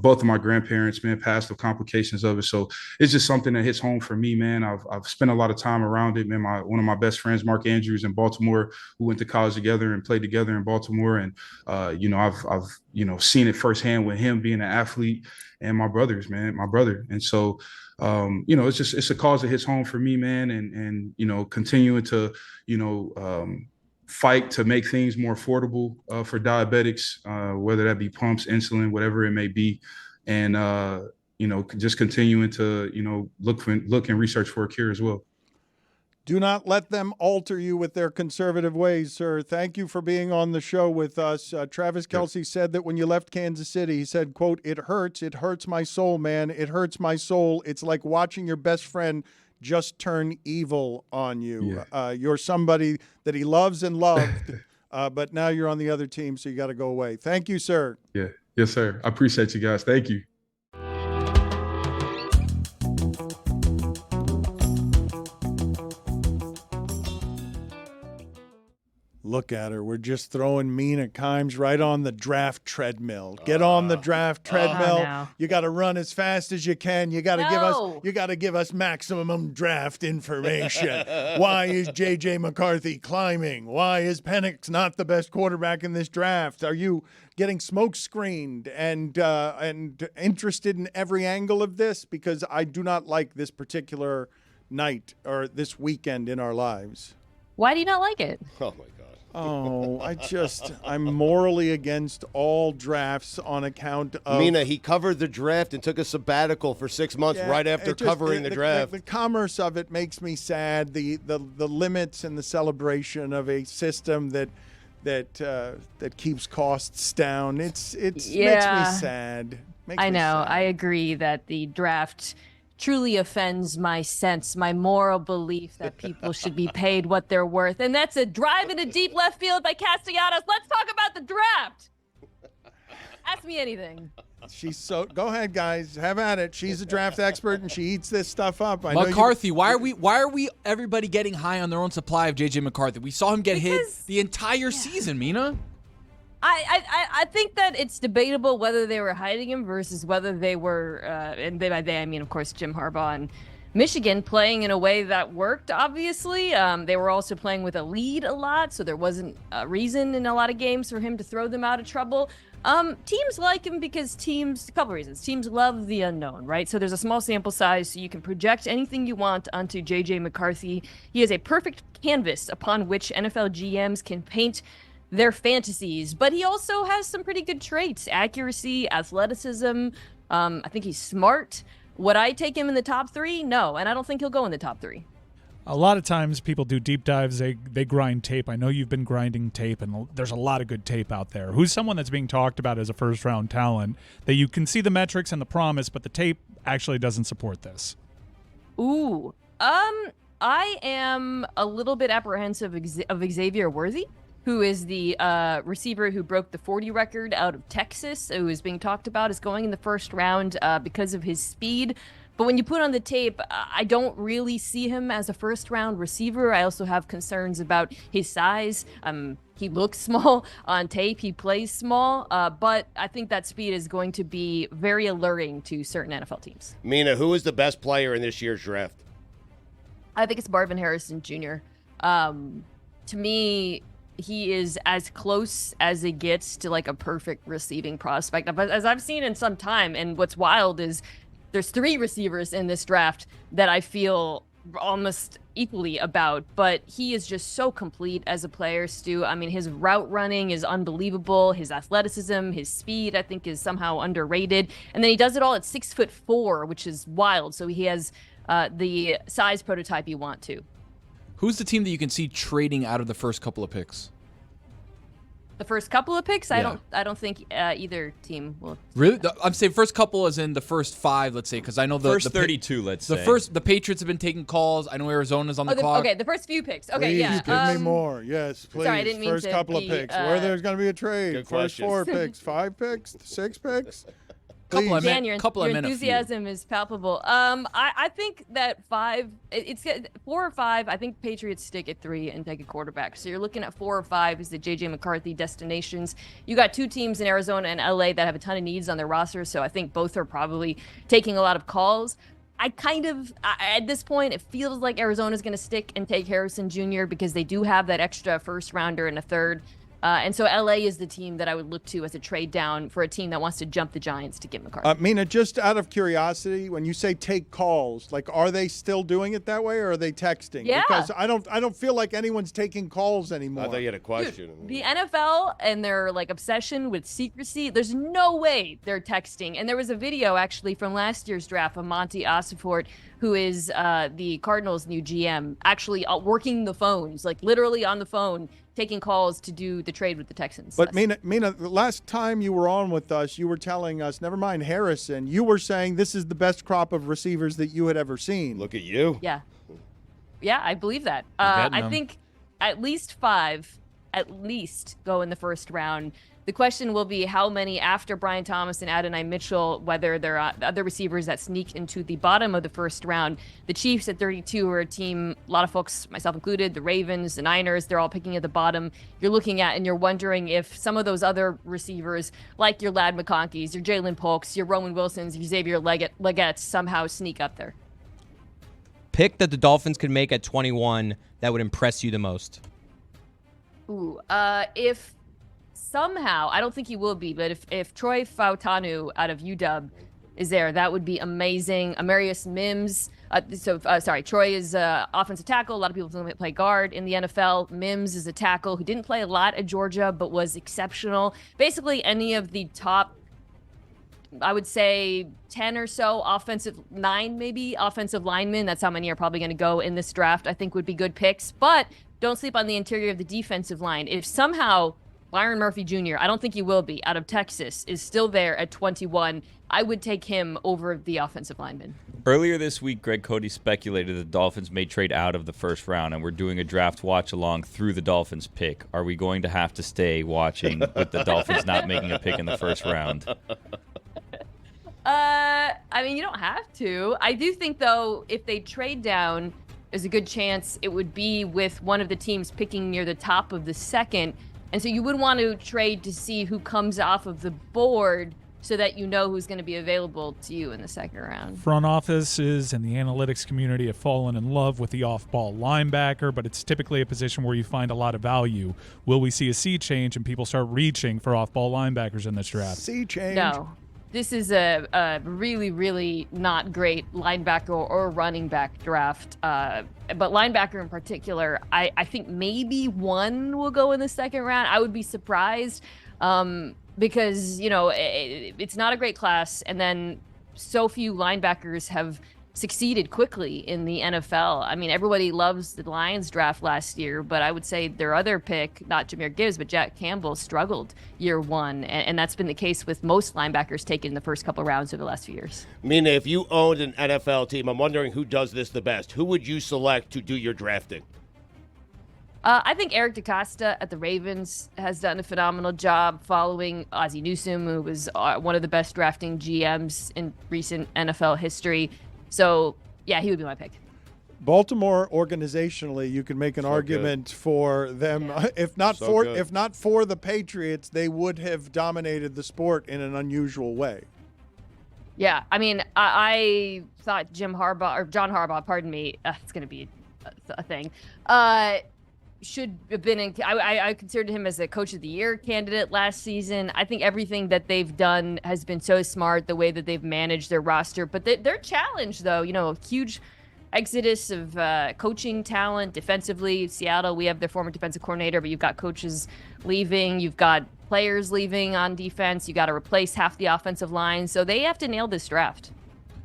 both of my grandparents, man, passed of complications of it. So it's just something that hits home for me, man. I've spent a lot of time around it, man. One of my best friends, Mark Andrews in Baltimore, who went to college together and played together in Baltimore. And, I've seen it firsthand with him being an athlete and my brother. And so, it's a cause that hits home for me, man. And continuing to, fight to make things more affordable for diabetics, whether that be pumps, insulin, whatever it may be. And, just continuing to, look and research for a cure as well. Do not let them alter you with their conservative ways, sir. Thank you for being on the show with us. Travis Kelce said that when you left Kansas City, he said, quote, it hurts my soul, man. It hurts my soul. It's like watching your best friend just turn evil on you. Yeah. You're somebody that he loves and loved, but now you're on the other team, so you got to go away. Thank you, sir. Yeah. Yes, sir. I appreciate you guys. Thank you. Look at her. We're just throwing Mina Kimes right on the draft treadmill. Get on the draft treadmill. no. You got to run as fast as you can. You got to give us maximum draft information. Why is JJ McCarthy climbing? Why is Penix not the best quarterback in this draft? Are you getting smoke screened and interested in every angle of this? Because I do not like this particular night or this weekend in our lives. Why do you not like it? Oh, my God. Oh, I'm morally against all drafts on account of... Mina, he covered the draft and took a sabbatical for 6 months right after covering the draft. The commerce of it makes me sad. The limits and the celebration of a system that keeps costs down. It makes me sad. I know. I agree that the draft truly offends my sense, my moral belief that people should be paid what they're worth. And that's a drive into deep left field by Castellanos. Let's talk about the draft. Ask me anything. Go ahead, guys. Have at it. She's a draft expert and she eats this stuff up. McCarthy, why are we everybody getting high on their own supply of JJ McCarthy? We saw him get hit the entire season, Mina. I think that it's debatable whether they were hiding him versus whether they were, and by they I mean, of course, Jim Harbaugh and Michigan playing in a way that worked, obviously. They were also playing with a lead a lot, so there wasn't a reason in a lot of games for him to throw them out of trouble. Teams like him because a couple reasons. Teams love the unknown, right? So there's a small sample size, so you can project anything you want onto JJ McCarthy. He is a perfect canvas upon which NFL GMs can paint their fantasies, but he also has some pretty good traits: accuracy, athleticism. I think he's smart. Would I take him in the top 3? No, and I don't think he'll go in the top 3. A lot of times people do deep dives, they grind tape. I know you've been grinding tape, and there's a lot of good tape out there. Who's someone that's being talked about as a first-round talent that you can see the metrics and the promise, but the tape actually doesn't support this? Ooh, I am a little bit apprehensive of Xavier Worthy, who is the receiver who broke the 40 record out of Texas, who is being talked about as going in the first round because of his speed. But when you put on the tape, I don't really see him as a first-round receiver. I also have concerns about his size. He looks small on tape. He plays small. But I think that speed is going to be very alluring to certain NFL teams. Mina, who is the best player in this year's draft? I think it's Marvin Harrison Jr. To me, he is as close as it gets to like a perfect receiving prospect, but as I've seen in some time. And what's wild is there's 3 receivers in this draft that I feel almost equally about, but he is just so complete as a player, Stu. I mean, his route running is unbelievable. His athleticism, his speed, I think is somehow underrated. And then he does it all at 6'4", which is wild. So he has the size prototype you want to. Who's the team that you can see trading out of the first couple of picks? The first couple of picks, Yeah. I don't think either team will. Really? I'm saying first couple as in the first 5, let's say, because I know the first 32. Let's say the Patriots have been taking calls. I know Arizona's on the clock. Okay, the first few picks. Okay, Please, yeah. give me more. Yes, please. Sorry, I didn't mean first to couple be, of picks. Where there's going to be a trade. Good First question. 4 picks, 5 picks, 6 picks. Dan, your a few. enthusiasm is palpable. I think that 5, it's 4 or 5. I think Patriots stick at 3 and take a quarterback. So you're looking at 4 or 5 as the JJ McCarthy destinations. You got 2 teams in Arizona and LA that have a ton of needs on their roster. So I think both are probably taking a lot of calls. At this point, it feels like Arizona's going to stick and take Harrison Jr. because they do have that extra first rounder and a third. And so LA is the team that I would look to as a trade down for a team that wants to jump the Giants to get McCarthy. Mina, just out of curiosity, when you say take calls, like, are they still doing it that way, or are they texting? Yeah. Because I don't feel like anyone's taking calls anymore. I thought you had a question. Dude, the NFL and their like obsession with secrecy, there's no way they're texting. And there was a video actually from last year's draft of Monty Osifort, who is the Cardinals' new GM, actually working the phones, like literally on the phone, taking calls to do the trade with the Texans. But Mina, the last time you were on with us, you were telling us, never mind Harrison, you were saying this is the best crop of receivers that you had ever seen. Look at you. Yeah, I believe that. I think at least 5 go in the first round. The question will be how many after Brian Thomas and Adonai Mitchell, whether there are other receivers that sneak into the bottom of the first round. The Chiefs at 32 are a team, a lot of folks, myself included, the Ravens, the Niners, they're all picking at the bottom. You're looking at and you're wondering if some of those other receivers, like your Lad McConkeys, your Jalen Polks, your Roman Wilsons, your Xavier Leggettes, somehow sneak up there. Pick that the Dolphins could make at 21 that would impress you the most. Ooh, if somehow, I don't think he will be, but if Troy Fautanu out of UW is there, that would be amazing. Amarius Mims, Troy is offensive tackle. A lot of people play guard in the NFL. Mims is a tackle who didn't play a lot at Georgia, but was exceptional. Basically, any of the top, I would say 10 or so nine offensive linemen, that's how many are probably going to go in this draft, I think would be good picks. But don't sleep on the interior of the defensive line. If somehow Byron Murphy Jr., I don't think he will be, out of Texas, is still there at 21, I would take him over the offensive lineman. Earlier this week, Greg Cody speculated the Dolphins may trade out of the first round, and we're doing a draft watch along through the Dolphins pick. Are we going to have to stay watching with the Dolphins not making a pick in the first round? I mean, you don't have to. I do think, though, if they trade down, there's a good chance it would be with one of the teams picking near the top of the second. And so you would want to trade to see who comes off of the board so that you know who's going to be available to you in the second round. Front offices and the analytics community have fallen in love with the off-ball linebacker, but it's typically a position where you find a lot of value. Will we see a sea change and people start reaching for off-ball linebackers in this draft? Sea change. No. This is a really, really not great linebacker or running back draft. But linebacker in particular, I think maybe one will go in the second round. I would be surprised because, it's not a great class. And then so few linebackers have succeeded quickly in the NFL. I mean, everybody loves the Lions draft last year, but I would say their other pick, not Jahmyr Gibbs, but Jack Campbell, struggled year one. And that's been the case with most linebackers taken in the first couple rounds over the last few years. Mina, if you owned an NFL team, I'm wondering who does this the best. Who would you select to do your drafting? I think Eric DaCosta at the Ravens has done a phenomenal job following Ozzie Newsome, who was one of the best drafting GMs in recent NFL history. So, yeah, he would be my pick. Baltimore, organizationally, you can make an argument for them. Yeah. If not for the Patriots, they would have dominated the sport in an unusual way. Yeah, I mean, I thought John Harbaugh, pardon me, it's going to be a thing, should have been in. I considered him as a Coach of the Year candidate last season. I think everything that they've done has been so smart, the way that they've managed their roster. But they're challenged, though. A huge exodus of coaching talent defensively. Seattle, we have their former defensive coordinator, but you've got coaches leaving. You've got players leaving on defense. You got to replace half the offensive line. So they have to nail this draft.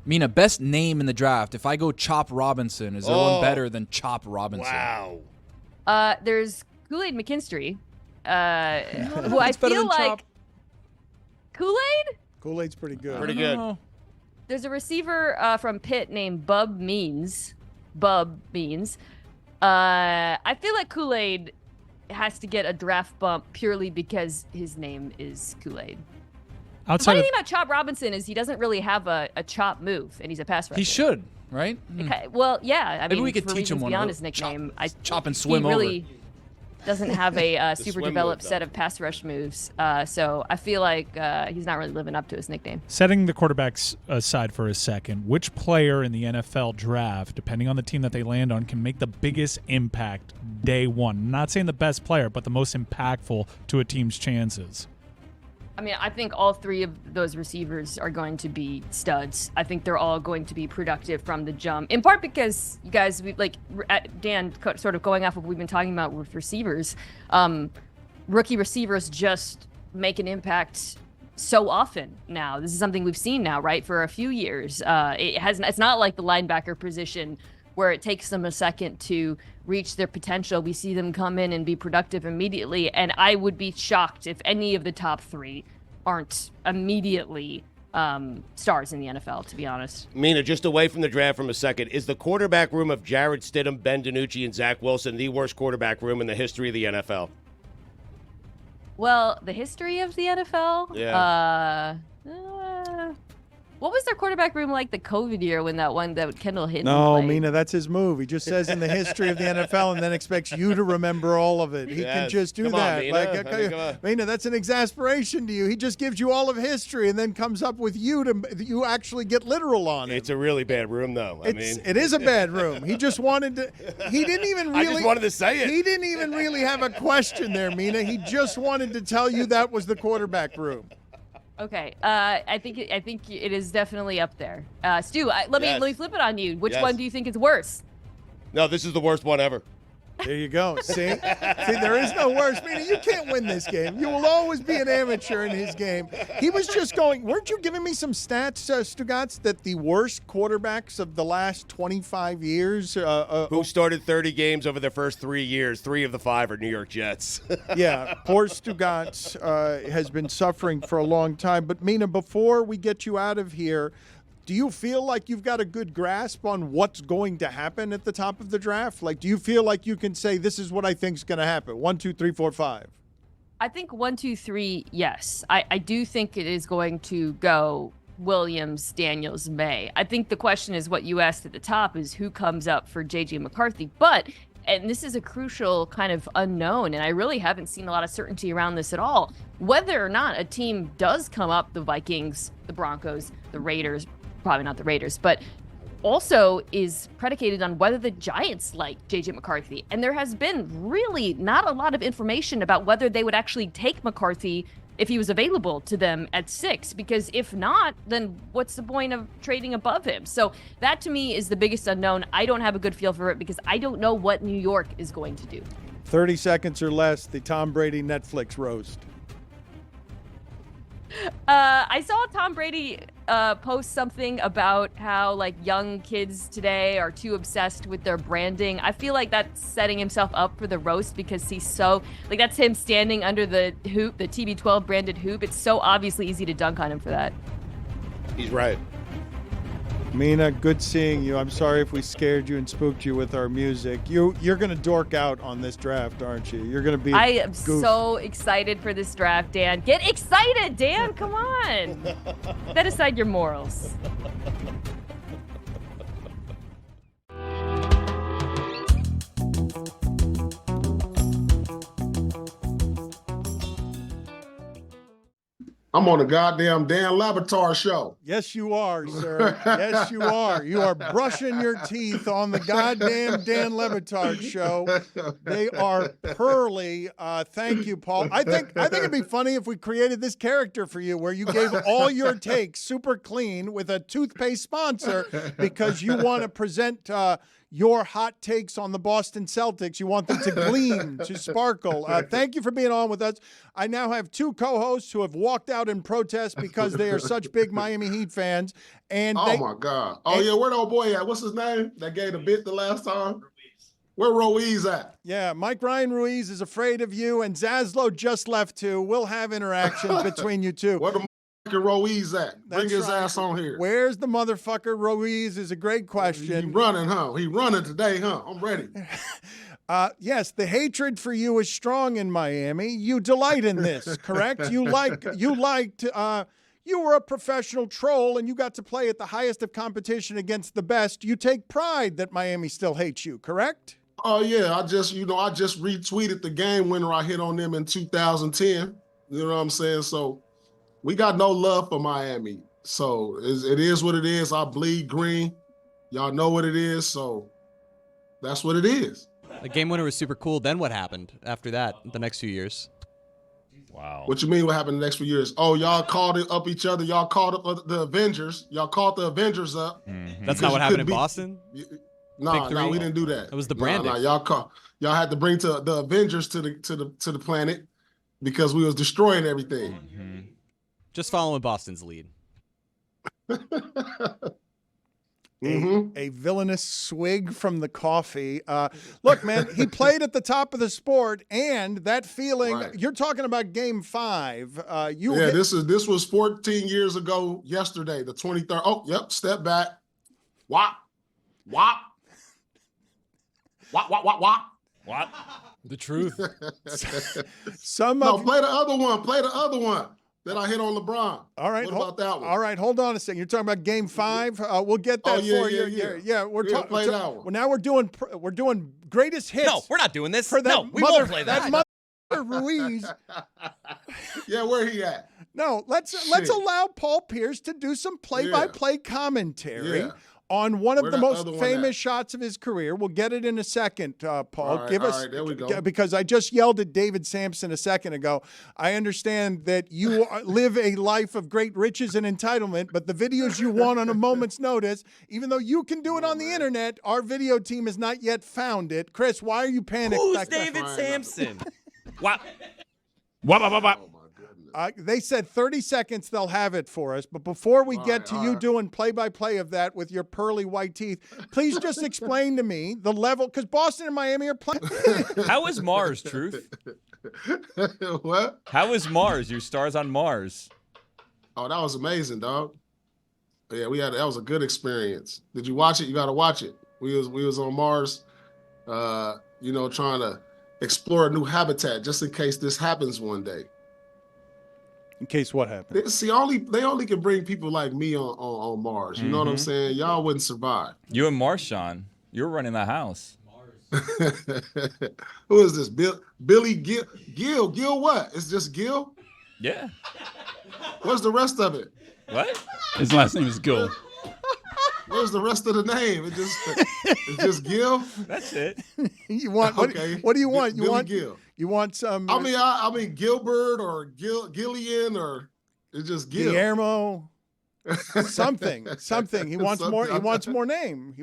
Mina, best name in the draft. If I go Chop Robinson, is there one better than Chop Robinson? Wow. There's Kool-Aid McKinstry, who I feel like Kool-Aid? Kool-Aid's pretty good. Pretty good. There's a receiver from Pitt named Bub Means. I feel like Kool-Aid has to get a draft bump purely because his name is Kool-Aid. The funny thing about Chop Robinson is he doesn't really have a chop move, and he's a pass rusher. He should, right? Okay, well, yeah. Maybe we could teach him one beyond his nickname. Chop and swim over. doesn't have a super swim developed move, set though. of pass rush moves. So I feel like he's not really living up to his nickname. Setting the quarterbacks aside for a second, which player in the NFL draft, depending on the team that they land on, can make the biggest impact day one? I'm not saying the best player, but the most impactful to a team's chances. I mean, I think all three of those receivers are going to be studs. I think they're all going to be productive from the jump, in part because you guys, Dan, sort of going off of what we've been talking about with receivers, rookie receivers just make an impact so often now. This is something we've seen now, right, for a few years. It's not like the linebacker position where it takes them a second to reach their potential. We see them come in and be productive immediately, and I would be shocked if any of the top three aren't immediately stars in the NFL, to be honest. Mina, just away from the draft from a second, is the quarterback room of Jarrett Stidham, Ben DiNucci, and Zach Wilson the worst quarterback room in the history of the NFL? Well, the history of the NFL? Yeah. What was their quarterback room like the COVID year when that Kendall Hinton No, played? Mina, that's his move. He just says in the history of the NFL and then expects you to remember all of it. He can Yes. just do Come on, that. Mina. I mean, come on. Mina, that's an exasperation to you. He just gives you all of history and then comes up with you actually get literal on it. It's a really bad room, though. It is a bad room. He just wanted to. He didn't even really. I just wanted to say it. He didn't even really have a question there, Mina. He just wanted to tell you that was the quarterback room. Okay, I think it is definitely up there. Stu, let me flip it on you. Which Yes. one do you think is worse? No, this is the worst one ever. There you go. See, there is no worse. Mina, you can't win this game. You will always be an amateur in his game. He was just going. Weren't you giving me some stats, Stugatz, that the worst quarterbacks of the last 25 years? Who started 30 games over their first 3 years? 3 of the 5 are New York Jets. Yeah, poor Stugatz has been suffering for a long time. But Mina, before we get you out of here, do you feel like you've got a good grasp on what's going to happen at the top of the draft? Like, do you feel like you can say, this is what I think is going to happen? 1, 2, 3, 4, 5. I think 1, 2, 3, yes. I do think it is going to go Williams, Daniels, May. I think the question is what you asked at the top is who comes up for J.J. McCarthy. But, and this is a crucial kind of unknown, and I really haven't seen a lot of certainty around this at all, whether or not a team does come up, the Vikings, the Broncos, the Raiders, probably not the Raiders, but also is predicated on whether the Giants like J.J. McCarthy. And there has been really not a lot of information about whether they would actually take McCarthy if he was available to them at 6, because if not, then what's the point of trading above him? So that to me is the biggest unknown. I don't have a good feel for it because I don't know what New York is going to do. 30 seconds or less, the Tom Brady Netflix roast. I saw Tom Brady post something about how like young kids today are too obsessed with their branding. I feel like that's setting himself up for the roast because he's so like that's him standing under the hoop, the TB12 branded hoop. It's so obviously easy to dunk on him for that. He's right. Mina, good seeing you. I'm sorry if we scared you and spooked you with our music. You're going to dork out on this draft, aren't you? You're going to be I am goof. so excited for this draft, Dan. Get excited, Dan. Come on. Set aside your morals. I'm on the goddamn Dan Lebatard show. Yes, you are, sir. Yes, you are. You are brushing your teeth on the goddamn Dan Lebatard show. They are pearly. Thank you, Paul. I think it'd be funny if we created this character for you where you gave all your takes super clean with a toothpaste sponsor because you want to present your hot takes on the Boston Celtics. You want them to gleam, to sparkle. Thank you for being on with us. I now have 2 co-hosts who have walked out in protest because they are such big Miami Heat fans. And oh, my God. Oh, yeah, where the old boy at? What's his name? That gave the bit the last time? Where Ruiz at? Yeah, Mike Ryan Ruiz is afraid of you, and Zaslow just left too. We'll have interactions between you two. Where the motherfucker Ruiz at? Bring his ass on here. Where's the motherfucker Ruiz is a great question. He running, huh? He running today, huh? I'm ready. Yes, the hatred for you is strong in Miami. You delight in this, correct? You were a professional troll and you got to play at the highest of competition against the best. You take pride that Miami still hates you, correct? Oh yeah, I just retweeted the game winner I hit on them in 2010. You know what I'm saying? So we got no love for Miami. So it is what it is. I bleed green. Y'all know what it is. So that's what it is. The game winner was super cool. Then what happened after that? The next few years. Wow. What you mean? What happened the next few years? Oh, y'all called it up each other. Y'all called up the Avengers. Y'all called the Avengers up. Mm-hmm. That's not what happened in Boston. No, we didn't do that. That was the branding. Y'all had to bring the Avengers to the planet because we was destroying everything. Mm-hmm. Just following Boston's lead. A villainous swig from the coffee. Look, man, he played at the top of the sport, and that feeling. Right. You're talking about Game 5. This was 14 years ago. Yesterday, the 23rd. Oh, yep. Step back. Wop, wop, wop, wop, wop, wop. What? The truth. Play the other one. Play the other one that I hit on LeBron. All right. What about that one? All right, hold on a second. You're talking about Game 5. We'll get that for you. Yeah, we're talking. Play that one. Well, now we're doing greatest hits. No, we're not doing this. For that No, we won't play that. That Ruiz. Yeah, where he at? No, let's allow Paul Pierce to do some play-by-play commentary on one of the most famous shots of his career. We'll get it in a second, Paul. All right, there we go. Because I just yelled at David Sampson a second ago. I understand that you live a life of great riches and entitlement, but the videos you want on a moment's notice, even though you can do it on the internet, our video team has not yet found it. Chris, why are you panicked? Who's David Sampson? Wow. They said 30 seconds they'll have it for us. But before we get to you doing play-by-play of that with your pearly white teeth, please just explain to me the level, because Boston and Miami are playing. How is Mars, Truth? What? How is Mars? Your stars on Mars. Oh, that was amazing, dog. Yeah, that was a good experience. Did you watch it? You got to watch it. We was on Mars, trying to explore a new habitat just in case this happens one day. In case what happened? See, they only can bring people like me on Mars. You know what I'm saying? Y'all wouldn't survive. You and Marshawn, you're running the house. Who is this? Billy Gil? Gil what? It's just Gil? Yeah. What's the rest of it? What? His last name is Gill. Where's the rest of the name? It's just Gil. That's it. You want okay? What do you want? Billy Gil. You want some? I mean Gilbert or Gillian or it's just Gil. Guillermo. Something. He wants more. He wants more name. I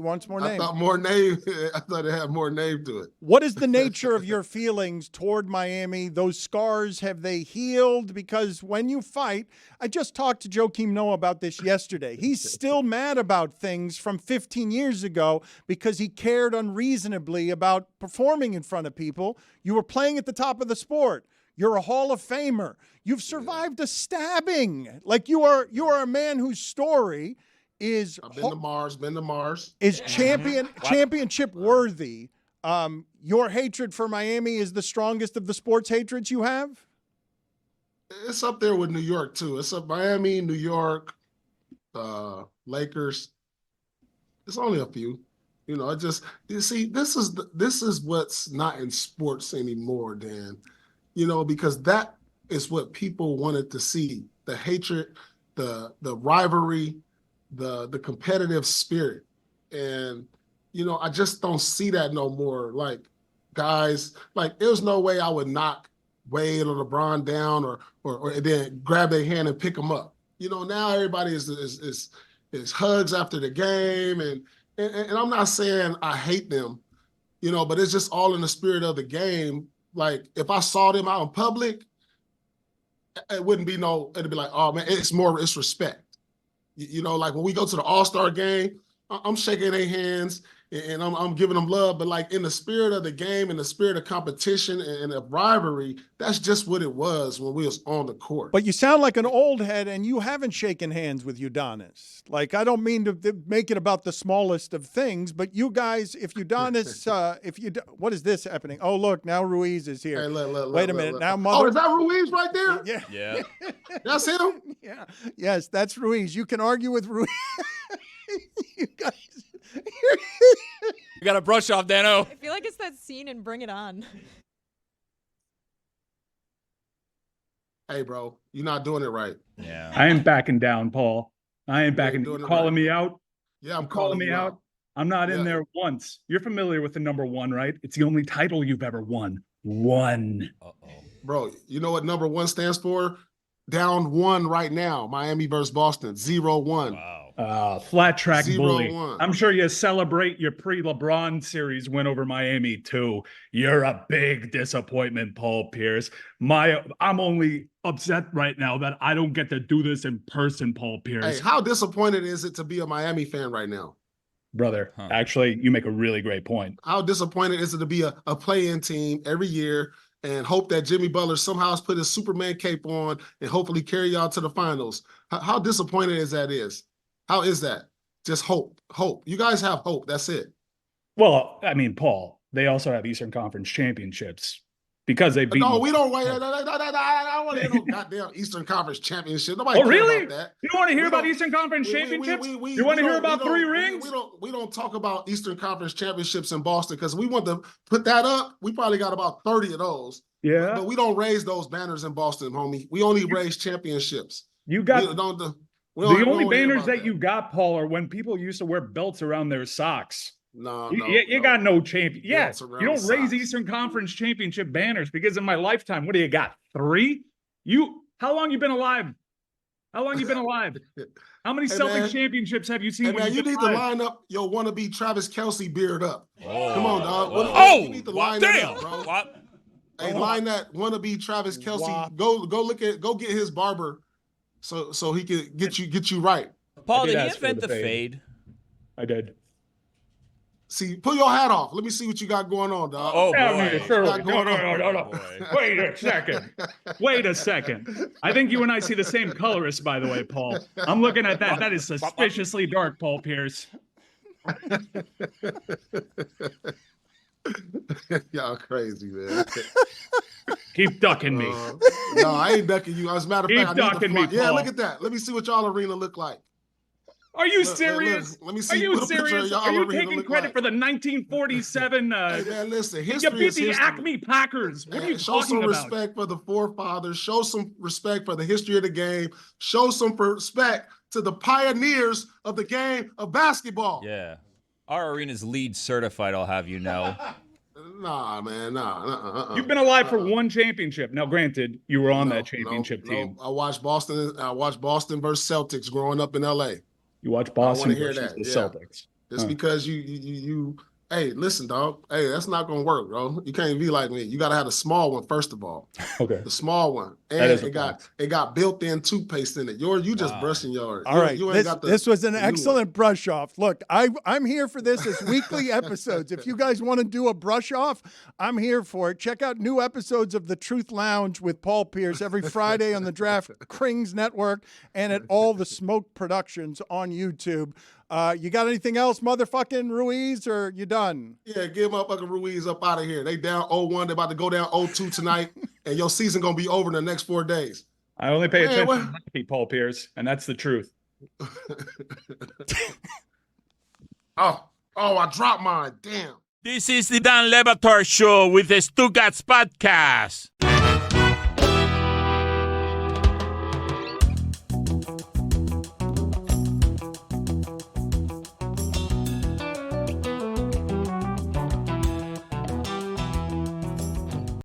thought more name. I thought it had more name to it. What is the nature of your feelings toward Miami? Those scars, have they healed? Because when you fight, I just talked to Joakim Noah about this yesterday. He's still mad about things from 15 years ago because he cared unreasonably about performing in front of people. You were playing at the top of the sport. You're a Hall of Famer. You've survived a stabbing. Like you are a man whose story is been to Mars. Is championship worthy. Your hatred for Miami is the strongest of the sports hatreds you have? It's up there with New York too. It's up Miami, New York, Lakers. It's only a few. This is what's not in sports anymore, Dan. Because that is what people wanted to see. The hatred, the rivalry, the competitive spirit. And, I just don't see that no more. Like, guys, there's no way I would knock Wade or LeBron down or then grab their hand and pick them up. Now everybody is hugs after the game. And I'm not saying I hate them, but it's just all in the spirit of the game. Like, if I saw them out in public, it'd be like, oh man, it's respect. Like when we go to the All-Star game, I'm shaking their hands and I'm giving them love, but like in the spirit of the game, in the spirit of competition and of rivalry, that's just what it was when we was on the court. But you sound like an old head, and you haven't shaken hands with Udonis. Like, I don't mean to make it about the smallest of things, but you guys, if Udonis, what is this happening? Oh, look, now Ruiz is here. Hey, Wait a minute. Now, Oh, is that Ruiz right there? Yeah. That's him? Yeah. Yes, that's Ruiz. You can argue with Ruiz. You guys. You got to brush off, Dano. I feel like it's that vaccine and bring it on. Hey, bro, you're not doing it right. Yeah. I ain't backing down, Paul. I ain't backing. doing You it calling right. me out? Yeah, I'm You calling me you out? I'm not in Yeah. there once. You're familiar with the number 1, right? It's the only title you've ever won. One. Bro, you know what number 1 stands for? Down 1 right now. Miami versus Boston. 0-1. Wow. Flat track 0-1. bully. I'm sure you celebrate your pre-LeBron series win over Miami too. You're a big disappointment, Paul Pierce. I'm only upset right now that I don't get to do this in person, Paul Pierce. Hey, how disappointed is it to be a Miami fan right now? Brother, actually, you make a really great point. How disappointed is it to be a play-in team every year and hope that Jimmy Butler somehow has put his Superman cape on and hopefully carry y'all to the finals? How disappointed is that? How is that? Just hope. You guys have hope. That's it. Well, I mean, Paul, they also have Eastern Conference championships because they beat. No, we don't wait. I don't want to hear no goddamn Eastern Conference championship. Nobody Oh, care really? about that. You don't want to hear about Eastern Conference championships? You want to hear about 3 rings? We don't talk about Eastern Conference championships in Boston because we want to put that up. We probably got about 30 of those. Yeah. But we don't raise those banners in Boston, homie. We only raise championships. You got The only banners that you got, Paul, are when people used to wear belts around their socks. You got no champion. Yes, you don't raise Eastern Conference championship banners because in my lifetime, what do you got? 3? How long you been alive? How long you been alive? How many Celtics championships have you seen? Hey, man, you need to line up your wannabe Travis Kelce beard up. Come on, dog. You need to line it up, bro. Hey, line that wannabe Travis Kelce. Go get his barber so he can get you right. Paul, did he invent the fade? I did. See, pull your hat off. Let me see what you got going on, dog. Oh, boy. No. Wait a second. Wait a second. I think you and I see the same colorist, by the way, Paul. I'm looking at that. That is suspiciously dark, Paul Pierce. Y'all crazy, man. Keep ducking me. No, I ain't ducking you. As a matter of fact, Keep ducking me, Paul. Yeah, look at that. Let me see what y'all arena look like. Are you serious? Let me see. Are you what a picture of serious? y'all Are you arena taking look credit like. for the 1947? Hey, man, listen. You History beat is the history. Acme Packers. What are you Show talking some about? respect for the forefathers. Show some respect for the history of the game. Show some respect to the pioneers of the game of basketball. Yeah. Our arena's LEED certified, I'll have you know. Nah, man, nah. You've been alive for 1 championship. Now, granted, you were on that championship team. I watched Boston versus Celtics growing up in LA. You watch I Boston wanna hear versus that, the yeah. Celtics. Just because you hey, listen, dog. Hey, that's not gonna work, bro. You can't be like me. You gotta have a small one, first of all. Okay. The small one. That And is a it got built-in toothpaste in it. You just brushing yours. All right, You ain't got this was an the new one. excellent brush off. Look, I'm here for this as weekly episodes. If you guys want to do a brush off, I'm here for it. Check out new episodes of The Truth Lounge with Paul Pierce every Friday on the Draft Krings Network and at all the Smoke Productions on YouTube. You got anything else, motherfucking Ruiz, or you done? Yeah, get motherfucking Ruiz up out of here. They down 0-1. They're about to go down 0-2 tonight, and your season gonna be over in the next 4 days. I only pay Man, attention what- to hockey, Paul Pierce, and that's the truth. Oh, I dropped mine. Damn. This is the Dan Lebatard Show with the Stugatz Podcast.